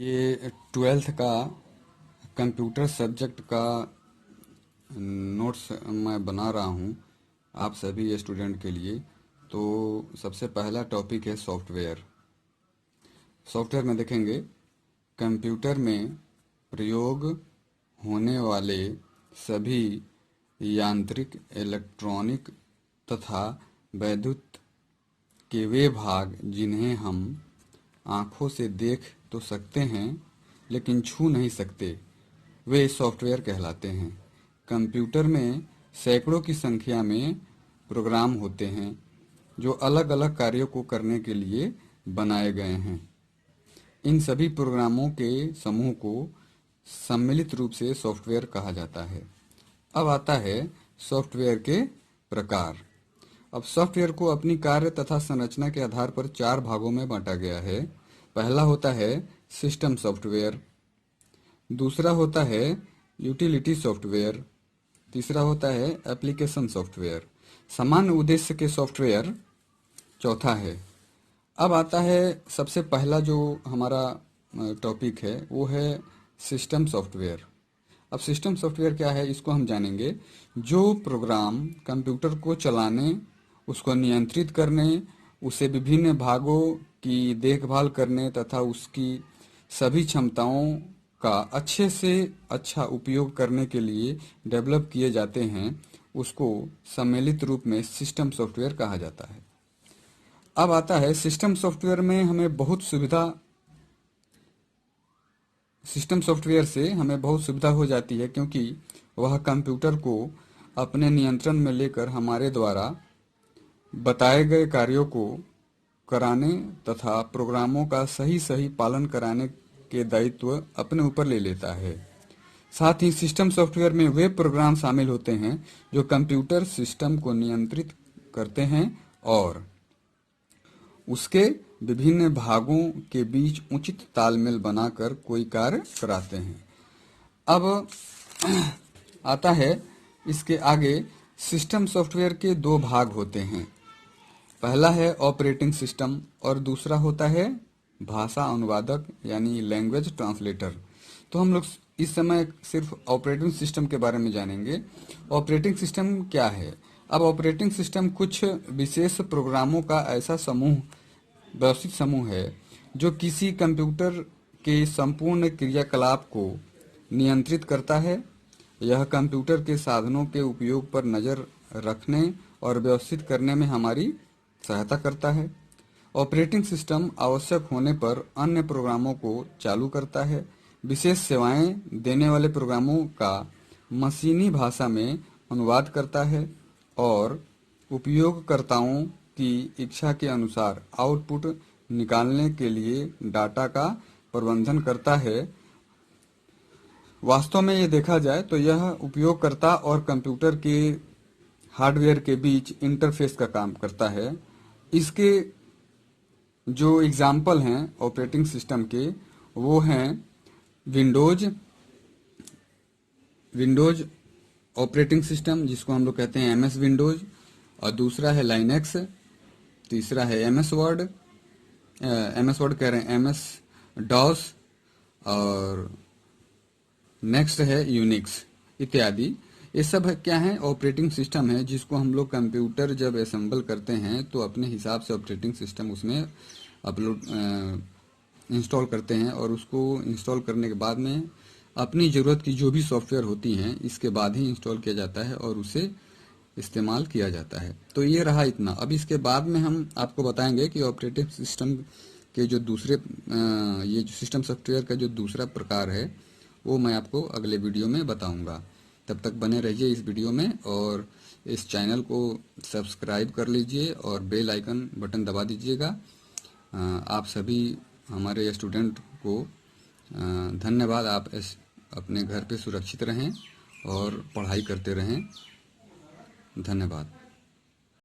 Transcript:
ये 12th का computer subject का नोट्स मैं बना रहा हूँ आप सभी स्टूडेंट के लिए। तो सबसे पहला टॉपिक है सॉफ्टवेयर। सॉफ्टवेयर में देखेंगे कंप्यूटर में प्रयोग होने वाले सभी यांत्रिक, इलेक्ट्रॉनिक तथा वैद्युत के वे भाग जिन्हें हम आँखों से देख तो सकते हैं लेकिन छू नहीं सकते, वे सॉफ्टवेयर कहलाते हैं। कंप्यूटर में सैकड़ों की संख्या में प्रोग्राम होते हैं जो अलग अलग कार्यों को करने के लिए बनाए गए हैं। इन सभी प्रोग्रामों के समूह को सम्मिलित रूप से सॉफ्टवेयर कहा जाता है। अब आता है सॉफ्टवेयर के प्रकार। अब सॉफ्टवेयर को अपनी कार्य तथा संरचना के आधार पर 4 भागों में बांटा गया है। पहला होता है सिस्टम सॉफ्टवेयर, दूसरा होता है यूटिलिटी सॉफ्टवेयर, तीसरा होता है एप्लीकेशन सॉफ्टवेयर, सामान्य उद्देश्य के सॉफ्टवेयर चौथा है। अब आता है सबसे पहला जो हमारा टॉपिक है वो है सिस्टम सॉफ्टवेयर। अब सिस्टम सॉफ्टवेयर क्या है इसको हम जानेंगे। जो प्रोग्राम कंप्यूटर को चलाने, उसको नियंत्रित करने, उसे विभिन्न भागों की देखभाल करने तथा उसकी सभी क्षमताओं का अच्छे से अच्छा उपयोग करने के लिए डेवलप किए जाते हैं, उसको सम्मिलित रूप में सिस्टम सॉफ्टवेयर कहा जाता है। अब आता है सिस्टम सॉफ्टवेयर में हमें बहुत सुविधा सिस्टम सॉफ्टवेयर से हमें बहुत सुविधा हो जाती है, क्योंकि वह कंप्यूटर को अपने नियंत्रण में लेकर हमारे द्वारा बताए गए कार्यों को कराने तथा प्रोग्रामों का सही पालन कराने के दायित्व अपने ऊपर ले लेता है। साथ ही सिस्टम सॉफ्टवेयर में वे प्रोग्राम शामिल होते हैं जो कंप्यूटर सिस्टम को नियंत्रित करते हैं और उसके विभिन्न भागों के बीच उचित तालमेल बनाकर कोई कार्य कराते हैं। अब आता है इसके आगे सिस्टम सॉफ्टवेयर के 2 भाग होते हैं। पहला है ऑपरेटिंग सिस्टम और दूसरा होता है भाषा अनुवादक यानी लैंग्वेज ट्रांसलेटर। तो हम लोग इस समय सिर्फ ऑपरेटिंग सिस्टम के बारे में जानेंगे। ऑपरेटिंग सिस्टम क्या है? अब ऑपरेटिंग सिस्टम कुछ विशेष प्रोग्रामों का ऐसा व्यवस्थित समूह है जो किसी कंप्यूटर के संपूर्ण क्रियाकलाप को नियंत्रित करता है। यह कंप्यूटर के साधनों के उपयोग पर नजर रखने और व्यवस्थित करने में हमारी सहायता करता है। ऑपरेटिंग सिस्टम आवश्यक होने पर अन्य प्रोग्रामों को चालू करता है। विशेष सेवाएं देने वाले प्रोग्रामों का मशीनी भाषा में अनुवाद करता है और उपयोगकर्ताओं की इच्छा के अनुसार आउटपुट निकालने के लिए डाटा का प्रबंधन करता है। वास्तव में ये देखा जाए तो यह उपयोगकर्ता और कंप्यूटर के हार्डवेयर के बीच इंटरफेस का काम करता है। इसके जो एग्जाम्पल हैं ऑपरेटिंग सिस्टम के वो हैं विंडोज ऑपरेटिंग सिस्टम, जिसको हम लोग कहते हैं MS विंडोज, और दूसरा है लाइनेक्स, तीसरा है MS वर्ड कह रहे हैं MS डॉस, और नेक्स्ट है यूनिक्स इत्यादि। ये सब क्या है? ऑपरेटिंग सिस्टम है जिसको हम लोग कंप्यूटर जब असेंबल करते हैं तो अपने हिसाब से ऑपरेटिंग सिस्टम उसमें इंस्टॉल करते हैं और उसको इंस्टॉल करने के बाद में अपनी ज़रूरत की जो भी सॉफ्टवेयर होती हैं इसके बाद ही इंस्टॉल किया जाता है और उसे इस्तेमाल किया जाता है। तो ये रहा इतना। अब इसके बाद में हम आपको बताएंगे कि ऑपरेटिंग सिस्टम के जो ये जो सिस्टम सॉफ्टवेयर का जो दूसरा प्रकार है वो मैं आपको अगले वीडियो में बताऊंगा। तब तक बने रहिए इस वीडियो में और इस चैनल को सब्सक्राइब कर लीजिए और बेल आइकन बटन दबा दीजिएगा। आप सभी हमारे स्टूडेंट को धन्यवाद। आप अपने घर पे सुरक्षित रहें और पढ़ाई करते रहें। धन्यवाद।